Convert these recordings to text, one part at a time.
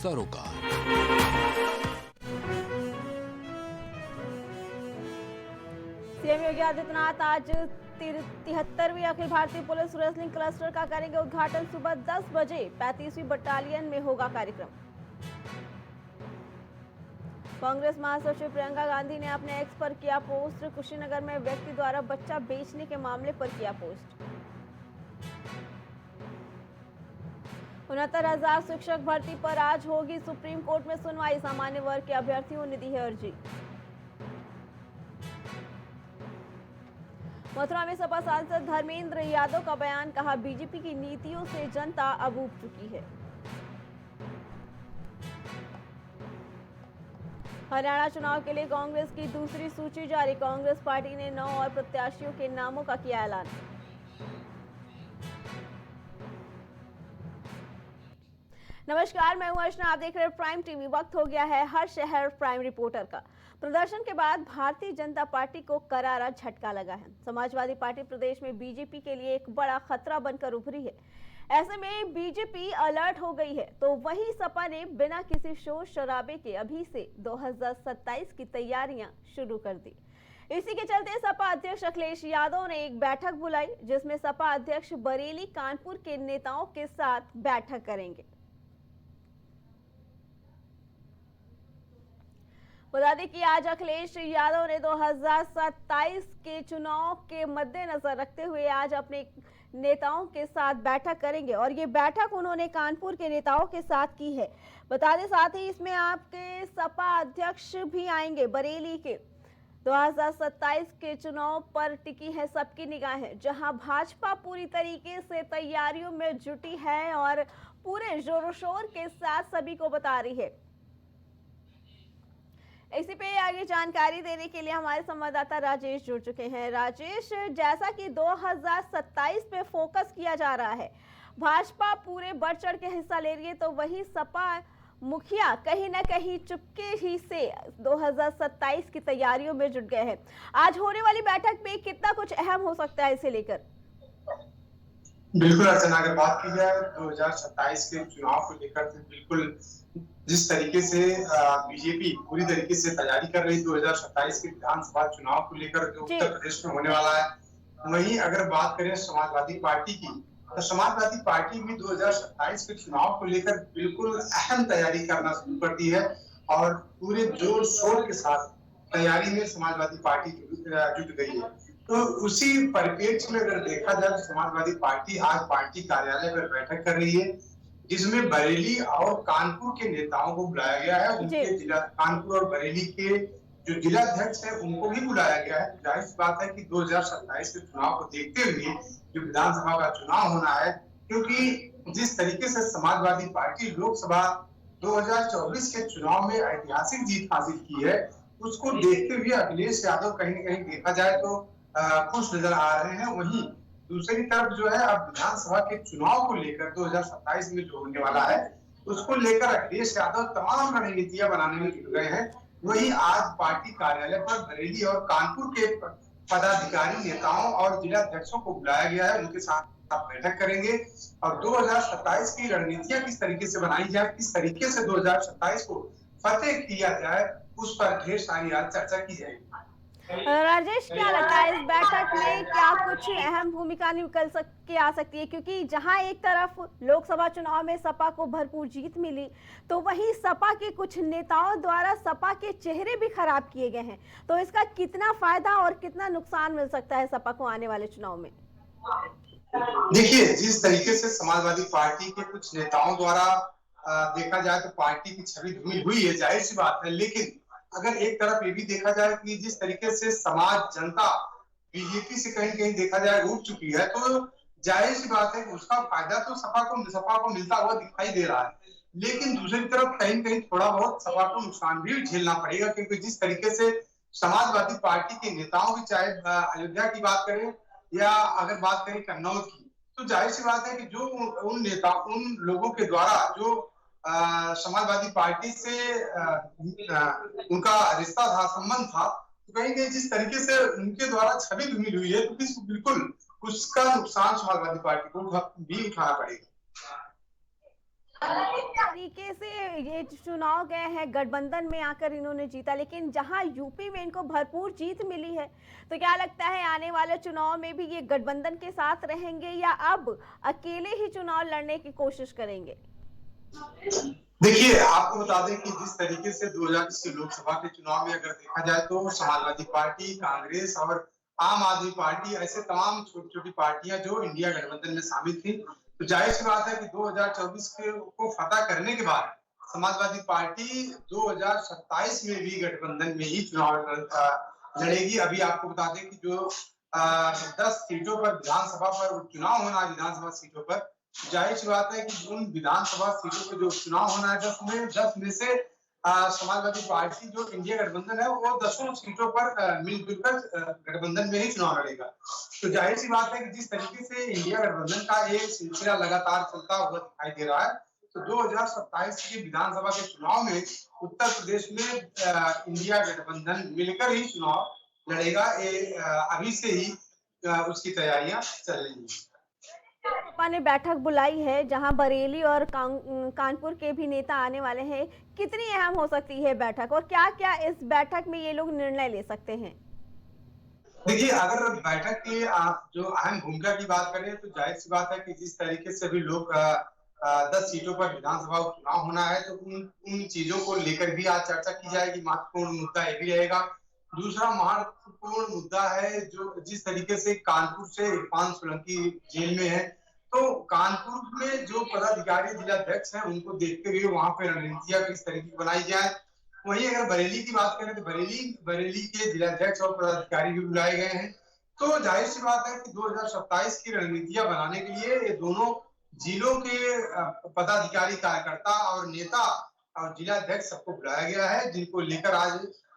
सरोकार। सीएम योगी आदित्यनाथ आज 73वीं Akhil Bharatiya police wrestling cluster का करेंगे उद्घाटन। सुबह 10 बजे 35वीं बटालियन में होगा कार्यक्रम। कांग्रेस महासचिव प्रियंका गांधी ने अपने एक्स पर किया पोस्ट। कुशीनगर में व्यक्ति द्वारा बच्चा बेचने के मामले पर किया पोस्ट। 69,000 शिक्षक भर्ती पर आज होगी सुप्रीम कोर्ट में सुनवाई। सामान्य वर्ग के अभ्यर्थियों ने दी है अर्जी। मथुरा में सपा सांसद धर्मेंद्र यादव का बयान, कहा बीजेपी की नीतियों से जनता अब ऊब चुकी है। हरियाणा चुनाव के लिए कांग्रेस की दूसरी सूची जारी। कांग्रेस पार्टी ने 9 और प्रत्याशियों के नामों का किया ऐलान। नमस्कार, मैं हूं अर्चना, आप देख रहे हैं प्राइम टीवी। वक्त हो गया है हर शहर प्राइम रिपोर्टर का। प्रदर्शन के बाद भारतीय जनता पार्टी को करारा झटका लगा है। समाजवादी पार्टी प्रदेश में बीजेपी के लिए एक बड़ा खतरा बनकर उभरी है। ऐसे में बीजेपी अलर्ट हो गई है, तो वहीं सपा ने बिना किसी शोर शराबे के अभी से 2027 की तैयारियां शुरू कर दी। इसी के चलते सपा अध्यक्ष अखिलेश यादव ने एक बैठक बुलाई, जिसमें सपा अध्यक्ष बरेली कानपुर के नेताओं के साथ बैठक करेंगे। बता दें कि आज अखिलेश यादव ने 2027 के चुनाव के मद्देनजर रखते हुए आज अपने नेताओं के साथ बैठक करेंगे और ये बैठक उन्होंने कानपुर के नेताओं के साथ की है। बता दें साथ ही इसमें आपके सपा अध्यक्ष भी आएंगे बरेली के। 2027 के चुनाव पर टिकी है सबकी निगाहें, जहां भाजपा पूरी तरीके से तैयारियों में जुटी है और पूरे जोरों शोर के साथ सभी को बता रही है। इसी पे आगे जानकारी देने के लिए हमारे संवाददाता राजेश जुड़ चुके हैं। राजेश, जैसा कि 2027 पे फोकस किया जा रहा है, भाजपा पूरे बढ़ चढ़ के हिस्सा ले रही है, तो वही सपा मुखिया कहीं ना कहीं चुपके ही से 2027 की तैयारियों में जुट गए हैं। आज होने वाली बैठक में कितना कुछ अहम हो सकता है इसे लेकर? बिल्कुल अर्चना, अगर बात की जाए 2027 के चुनाव को लेकर तो बिल्कुल जिस तरीके से बीजेपी पूरी तरीके से तैयारी कर रही 2027 के विधानसभा चुनाव को लेकर जो उत्तर प्रदेश में होने वाला है, वहीं अगर बात करें समाजवादी पार्टी की, तो समाजवादी पार्टी भी 2027 के चुनाव को लेकर बिल्कुल अहम तैयारी करना शुरू कर दी है और पूरे जोर शोर के साथ तैयारी में समाजवादी पार्टी जुट गई है। तो उसी परिप्रेक्ष्य में अगर देखा जाए तो समाजवादी पार्टी आज पार्टी कार्यालय पर बैठक कर रही है, जिसमें बरेली और कानपुर के नेताओं को बुलाया गया है। उनके जिला कानपुर और बरेली के जो जिला अध्यक्ष है उनको भी बुलाया गया है। जाहिर सी बात है कि 2027 के चुनाव को देखते हुए जो विधानसभा का चुनाव होना है, क्योंकि जिस तरीके से समाजवादी पार्टी लोकसभा 2024 के चुनाव में ऐतिहासिक जीत हासिल की है, उसको देखते हुए अखिलेश यादव कहीं न कहीं देखा जाए तो खुश नजर आ रहे हैं। वहीं दूसरी तरफ जो है अब विधानसभा के चुनाव को लेकर 2027 में जो होने वाला है, उसको लेकर अखिलेश यादव तमाम रणनीतियां बनाने में जुट गए हैं। वहीं आज पार्टी कार्यालय पर बरेली और कानपुर के पदाधिकारी नेताओं और जिला अध्यक्षों को बुलाया गया है, उनके साथ बैठक करेंगे और 2027 की रणनीतियां किस तरीके से बनाई जाए, किस तरीके से 2027 को फतेह किया जाए, उस पर ढेर सारी आज चर्चा की जाएगी। राजेश, क्या लगता है इस बैठक में क्या कुछ अहम भूमिका निकल के आ सकती है? क्योंकि जहां एक तरफ लोकसभा चुनाव में सपा को भरपूर जीत मिली, तो वहीं सपा के कुछ नेताओं द्वारा सपा के चेहरे भी खराब किए गए हैं, तो इसका कितना फायदा और कितना नुकसान मिल सकता है सपा को आने वाले चुनाव में? देखिए, जिस तरीके से समाजवादी पार्टी के कुछ नेताओं द्वारा देखा जाए तो पार्टी की छवि धूमिल हुई है, जाहिर सी बात है। लेकिन अगर एक तरफ ये भी देखा जाए कि जिस तरीके से समाज जनता बीजेपी से कहीं कहीं देखा जाए उठ चुकी है, तो जाहिर सी बात है कि उसका फायदा तो सपा को मिलता हुआ दिखाई दे रहा है। लेकिन दूसरी तरफ कहीं कहीं थोड़ा बहुत सपा को नुकसान भी झेलना पड़ेगा, क्योंकि जिस तरीके से समाजवादी पार्टी के नेताओं की, चाहे अयोध्या की बात करें या अगर बात करें कन्नौज की, तो जाहिर सी बात है कि जो उन लोगों के द्वारा जो समाजवादी पार्टी से उनका रिश्ता था, संबंध था, तो कहीं कहीं जिस तरीके से उनके द्वारा छवि धूमिल हुई है, तो बिल्कुल उसका नुकसान समाजवादी पार्टी को भी उठाना पड़ेगा। तरीके से ये चुनाव गए हैं, गठबंधन में आकर इन्होंने जीता, लेकिन जहां यूपी में इनको भरपूर जीत मिली है, तो क्या लगता है आने वाले चुनाव में भी ये गठबंधन के साथ रहेंगे या अब अकेले ही चुनाव लड़ने की कोशिश करेंगे? देखिए, आपको बता दें कि जिस तरीके से 2020 के लोकसभा के चुनाव में अगर देखा जाए तो समाजवादी पार्टी, कांग्रेस और आम आदमी पार्टी ऐसे तमाम छोटी-छोटी पार्टियां जो इंडिया गठबंधन में शामिल थी, तो जाहिर सी बात है कि 2024 को फतह करने के बाद समाजवादी पार्टी 2027 में भी गठबंधन में ही चुनाव लड़ेगी। अभी आपको बता दें कि जो 10 सीटों पर विधानसभा पर उपचुनाव होना है, विधानसभा सीटों पर, जाहिर सी बात है कि उन विधानसभा सीटों पर जो उपचुनाव होना है 10 में से समाजवादी पार्टी जो इंडिया गठबंधन है वो 10 सीटों पर मिलजुल कर गठबंधन में ही चुनाव लड़ेगा। तो जाहिर सी बात है कि जिस तरीके से इंडिया गठबंधन का एक सिलसिला लगातार चलता हुआ दिखाई दे रहा है, तो 2027 के विधानसभा के चुनाव में उत्तर प्रदेश में इंडिया गठबंधन मिलकर ही चुनाव लड़ेगा। ये अभी से ही उसकी तैयारियां चल रही हैं। भाजपा ने बैठक बुलाई है जहां बरेली और कानपुर के भी नेता आने वाले हैं। कितनी अहम हो सकती है बैठक और क्या क्या इस बैठक में ये लोग निर्णय ले सकते हैं? देखिए, अगर बैठक की जो अहम भूमिका की बात करें तो जाहिर सी बात है कि जिस तरीके से अभी लोग 10 सीटों पर विधानसभा उपचुनाव होना है, तो उन चीजों को लेकर भी आज चर्चा की जाएगी। महत्वपूर्ण मुद्दा ये भी रहेगा। दूसरा महत्वपूर्ण मुद्दा है जो जिस तरीके से कानपुर से इरफान सोलंकी जेल में है, तो कानपुर में जो पदाधिकारी जिलाध्यक्ष हैं उनको देखते हुए वहां पे रणनीतियां किस तरीके की बनाई जाए। वहीं अगर बरेली की बात करें तो बरेली के जिलाध्यक्ष और पदाधिकारी भी बुलाए गए हैं। तो जाहिर सी बात है कि 2027 की रणनीतियां बनाने के लिए ये दोनों जिलों के पदाधिकारी, कार्यकर्ता और नेता और जिलाध्यक्ष सबको बुलाया गया है, जिनको लेकर आज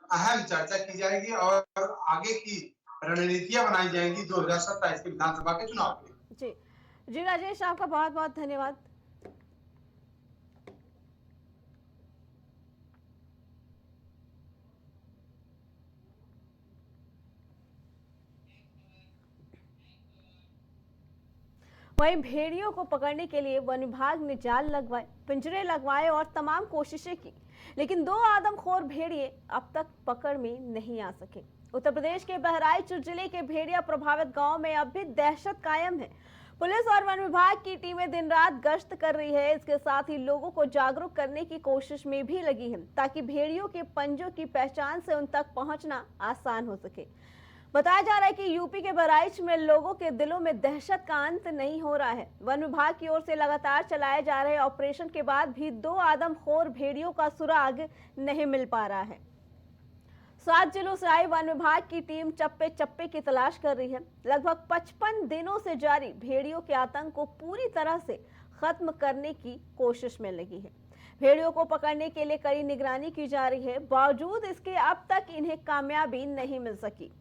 अहम चर्चा की जाएगी और आगे की रणनीतियां बनाई जाएंगी 2027 के विधानसभा के चुनाव के लिए। जी राजेश, आपका बहुत बहुत धन्यवाद। वहीं भेड़ियों को पकड़ने के लिए वन विभाग ने जाल लगवाए, पिंजरे लगवाए और तमाम कोशिशें की, लेकिन 2 आदमखोर भेड़िए अब तक पकड़ में नहीं आ सके। उत्तर प्रदेश के बहराइच जिले के भेड़िया प्रभावित गांव में अब भी दहशत कायम है। पुलिस और वन विभाग की टीमें दिन रात गश्त कर रही है। इसके साथ ही लोगों को जागरूक करने की कोशिश में भी लगी है ताकि भेड़ियों के पंजों की पहचान से उन तक पहुंचना आसान हो सके। बताया जा रहा है कि यूपी के बहराइच में लोगों के दिलों में दहशत का अंत नहीं हो रहा है। वन विभाग की ओर से लगातार चलाए जा रहे ऑपरेशन के बाद भी 2 आदमखोर भेड़ियों का सुराग नहीं मिल पा रहा है। 7 जिलों से आई वन विभाग की टीम चप्पे चप्पे की तलाश कर रही है। लगभग 55 दिनों से जारी भेड़ियों के आतंक को पूरी तरह से खत्म करने की कोशिश में लगी है। भेड़ियों को पकड़ने के लिए कड़ी निगरानी की जा रही है, बावजूद इसके अब तक इन्हें कामयाबी नहीं मिल सकी।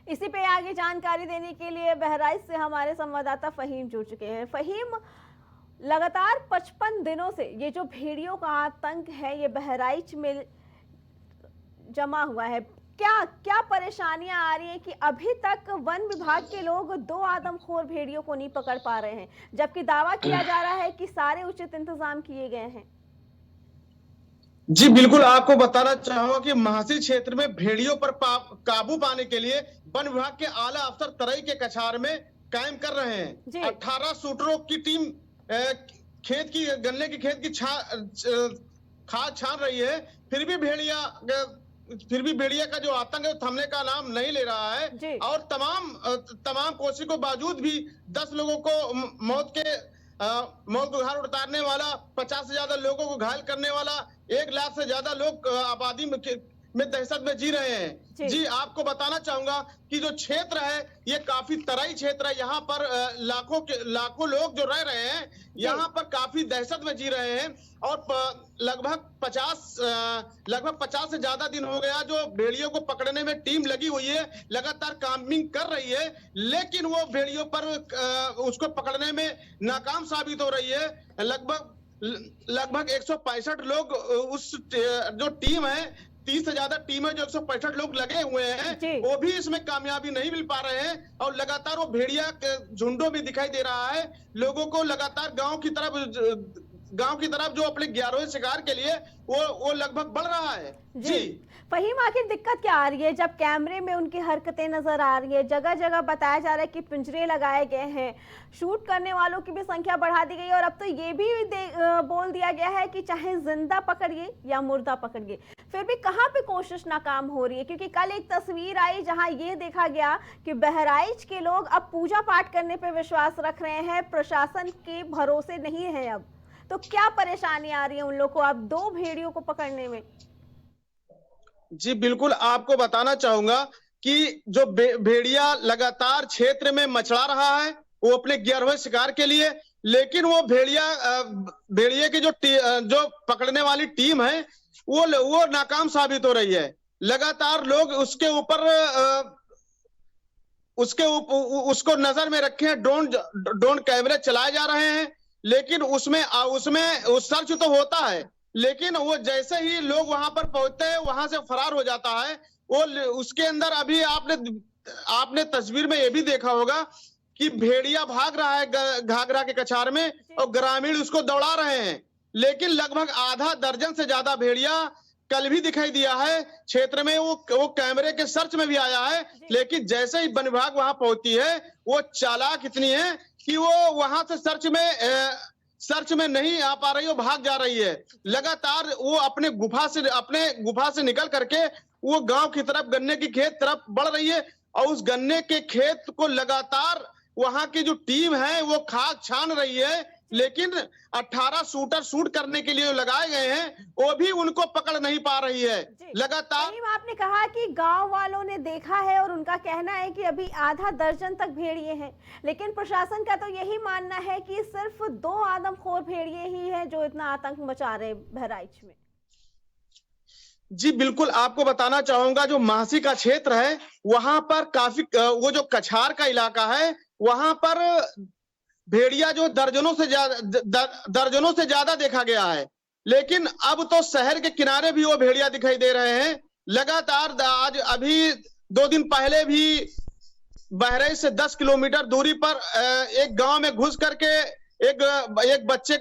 इसी पे आगे जानकारी देने के लिए बहराइच से हमारे संवाददाता फहीम जुड़ चुके हैं। फहीम, लगातार 55 दिनों से ये जो भेड़ियों का आतंक है ये बहराइच में जमा हुआ है। क्या परेशानियां आ रही हैं कि अभी तक वन विभाग के लोग 2 आदमखोर भेड़ियों को नहीं पकड़ पा रहे हैं, जबकि दावा किया जा रहा है कि सारे उचित इंतजाम किए गए हैं? जी बिल्कुल, आपको बताना चाहूंगा कि महासी क्षेत्र में भेड़ियों पर काबू पाने के लिए वन विभाग के आला अफसर तराई के कछार में कायम कर रहे हैं। 18 शूटरों की टीम गन्ने की खेत की खाद छान रही है, फिर भी भेड़िया का जो आतंक है थमने का नाम नहीं ले रहा है और तमाम कोशिशों के बावजूद भी 10 लोगों को मौत को घाट उतारने वाला, 50 से ज्यादा लोगों को घायल करने वाला, 1 लाख से ज्यादा लोग आबादी में दहशत में जी रहे हैं। जी आपको बताना चाहूंगा कि जो क्षेत्र है ये काफी तराई क्षेत्र है। यहाँ पर लाखों लोग जो रह रहे हैं, यहाँ पर काफी दहशत में जी रहे हैं और लगभग 50 से ज्यादा दिन हो गया जो भेड़ियों को पकड़ने में टीम लगी हुई है, लगातार कामिंग कर रही है, लेकिन वो भेड़ियों पर उसको पकड़ने में नाकाम साबित हो रही है। लगभग 165 लोग उस जो टीम है 30 से ज्यादा टीम है, जो 165 लोग लगे हुए हैं, वो भी इसमें कामयाबी नहीं मिल पा रहे हैं। और लगातार वो भेड़िया के झुंडों में दिखाई दे रहा है। लोगों को लगातार गांव की तरफ जो अपने 11वें शिकार के लिए वो लगभग बढ़ रहा है। जी फहीम, आखिर दिक्कत क्या आ रही है जब कैमरे में उनकी हरकतें नजर आ रही है? जगह जगह बताया जा रहा है कि पिंजरे लगाए गए हैं, शूट करने वालों की भी संख्या बढ़ा दी गई है, और अब तो ये भी बोल दिया गया है कि चाहे जिंदा पकड़िए या मुर्दा पकड़िए। फिर भी कहाँ पे कोशिश नाकाम हो रही है? क्योंकि कल एक तस्वीर आई जहां ये देखा गया कि बहराइच के लोग अब पूजा पाठ करने पे विश्वास रख रहे हैं, प्रशासन के भरोसे नहीं है। अब तो क्या परेशानी आ रही है उन लोग को अब 2 भेड़ियों को पकड़ने में? जी बिल्कुल, आपको बताना चाहूंगा कि जो भेड़िया लगातार क्षेत्र में मचला रहा है, वो अपने 11वें शिकार के लिए, लेकिन वो भेड़िए की जो पकड़ने वाली टीम है वो नाकाम साबित हो रही है। लगातार लोग उसको नजर में रखे ड्रोन कैमरे चलाए जा रहे हैं, लेकिन उसमें सर्च तो होता है, लेकिन वो जैसे ही लोग वहां पर पहुंचते हैं वहां से फरार हो जाता है। वो उसके अंदर अभी आपने तस्वीर में ये भी देखा होगा कि भेड़िया भाग रहा है घाघरा के कछार में और ग्रामीण उसको दौड़ा रहे हैं, लेकिन लगभग आधा दर्जन से ज्यादा भेड़िया कल भी दिखाई दिया है क्षेत्र में। वो कैमरे के सर्च में भी आया है, लेकिन जैसे ही वन विभाग वहां पहुंचती है, वो चालाक इतनी है कि वो वहां से सर्च में नहीं आ पा रही, वो भाग जा रही है। लगातार वो अपने गुफा से निकल करके वो गांव की तरफ, गन्ने की खेत तरफ बढ़ रही है, और उस गन्ने के खेत को लगातार वहां की जो टीम है वो खाक छान रही है, लेकिन 18 शूटर शूट करने के लिए लगाए गए हैं, वो भी उनको पकड़ नहीं पा रही है। लगातार आपने कहा कि गांव वालों ने देखा है और उनका कहना है कि अभी आधा दर्जन तक भेड़िए हैं, लेकिन प्रशासन का तो यही मानना है कि सिर्फ 2 आदमखोर भेड़िए ही हैं जो इतना आतंक मचा रहे बहराइच में। जी बिल्कुल, आपको बताना चाहूंगा, जो महासी का क्षेत्र है वहां पर काफी, वो जो कछार का इलाका है वहां पर भेड़िया जो दर्जनों से ज्यादा देखा गया है, लेकिन अब तो शहर के किनारे भी वो भेड़िया दिखाई दे रहे हैं। लगातार आज अभी 2 दिन पहले भी बहराइच से 10 किलोमीटर दूरी पर एक गांव में घुस करके एक बच्चे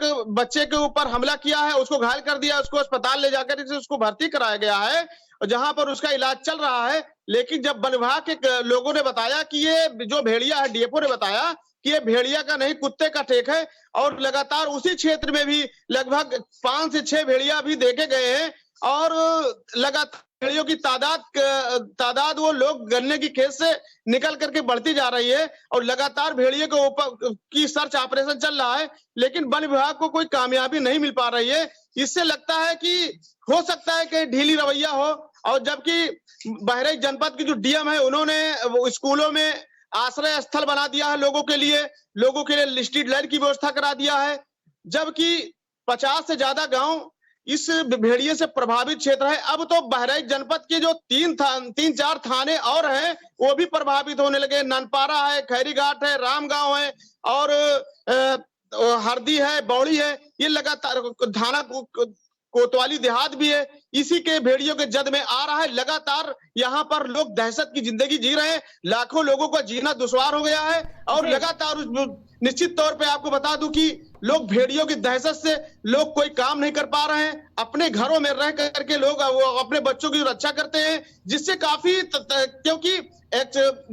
के ऊपर हमला किया है, उसको घायल कर दिया, उसको अस्पताल ले जाकर उसको भर्ती कराया गया है, जहां पर उसका इलाज चल रहा है। लेकिन जब वन विभाग के लोगों ने बताया कि ये जो भेड़िया है, डीएफओ ने बताया कि ये भेड़िया का नहीं कुत्ते का ठेक है, और लगातार उसी क्षेत्र में भी लगभग 5 से 6 भेड़िया भी देखे गए हैं, और लगातार भेड़ियों की तादाद वो लोग गन्ने की खेत से निकल करके बढ़ती जा रही है, और लगातार भेड़िए के ऊपर की सर्च ऑपरेशन चल रहा है, लेकिन वन विभाग को कोई कामयाबी नहीं मिल पा रही है। इससे लगता है कि हो सकता है कि ढीली रवैया हो, और जबकि बहराइच जनपद की जो डीएम है उन्होंने स्कूलों में आश्रय स्थल बना दिया है, लोगों के लिए लिस्टेड लैंड की व्यवस्था करा दिया है, जबकि 50 से ज्यादा गांव इस भेड़िए से प्रभावित क्षेत्र है। अब तो बहराइच जनपद के जो 3-4 थाने और हैं वो भी प्रभावित होने लगे। ननपारा है, खैरीघाट है, रामगांव है, और हरदी है, बौड़ी है, ये लगातार थाना कोतवाली देहात भी है, इसी के भेड़ियों के जद में आ रहा है। लगातार यहाँ पर लोग दहशत की जिंदगी जी रहे हैं, लाखों लोगों का जीना दुश्वार हो गया है, और लगातार निश्चित तौर पे आपको बता दूं कि लोग भेड़ियों की दहशत से लोग कोई काम नहीं कर पा रहे हैं, अपने घरों में रह करके लोग वो अपने बच्चों की रक्षा करते हैं, जिससे काफी क्योंकि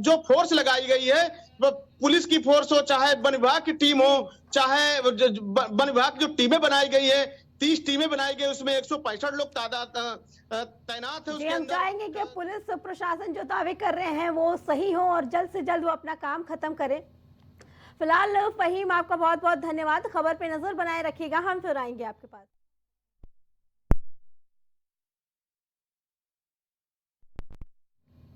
जो फोर्स लगाई गई है, पुलिस की फोर्स हो, चाहे वन विभाग की टीम हो, चाहे वन विभाग की जो टीमें बनाई गई है, 30 टीमें बनाई गई, उसमें 165 लोग तैनात है। हम चाहेंगे कि पुलिस प्रशासन जो दावे कर रहे हैं वो सही हो और जल्द से जल्द वो अपना काम खत्म करे। फिलहाल फहीम, आपका बहुत बहुत धन्यवाद। खबर पे नजर बनाए रखिएगा, हम फिर आएंगे आपके पास।